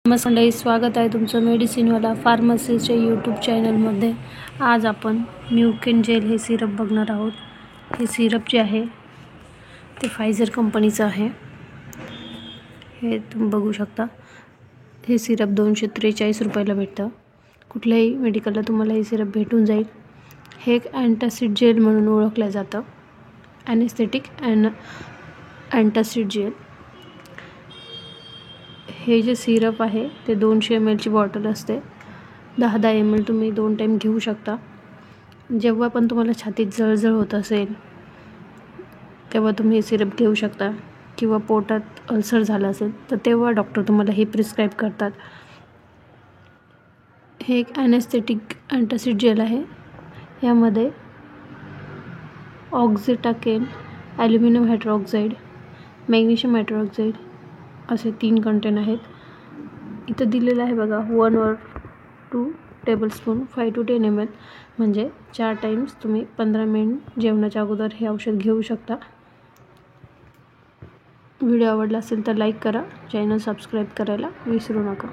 नमस्कार मंडळी, स्वागत आहे तुमचं मेडिसिनवाला फार्मसीच्या यूट्यूब चॅनलमध्ये। आज आपण म्युकिन जेल हे सिरप बघणार आहोत। हे सिरप जे आहे ते फायझर कंपनीचं आहे। हे तुम्ही बघू शकता। हे सिरप 243 रुपयाला भेटतं। कुठल्याही मेडिकलला तुम्हाला हे सिरप भेटून जाईल। हे एक अँटासिड जेल म्हणून ओळखलं जातं। ॲनेस्थेटिक अँटासिड जेल। हे जे सिरप आहे ते 200 ml ची बॉटल असते। 10 ml तुम्ही 2 टाइम घेऊ शकता। जेव्हा पण तुम्हाला छातीत जळजळ होत असेल तेव्हा तुम्ही हे सिरप घेऊ शकता, किंवा पोटात अल्सर झाला असेल तर तेव्हा डॉक्टर तुम्हाला हे प्रिस्क्राइब करतात। हे एक ॲनेस्थेटिक अँटासिड जेल आहे। यामध्ये ऑक्झिटाकेन, ॲल्युमिनियम हायड्रॉक्साईड, मॅग्नेशियम हायड्रॉक्साईड असे 3 कंटेंट आहेत। इथं दिलेलं आहे बघा 1 or 2 टेबलस्पून 5 to 10 ml, म्हणजे 4 टाइम्स तुम्ही 15 मिनिट जेवणाच्या अगोदर हे औषध घेऊ शकता। व्हिडिओ आवडला असेल तर लाईक करा, चॅनल सबस्क्राईब करायला विसरू नका।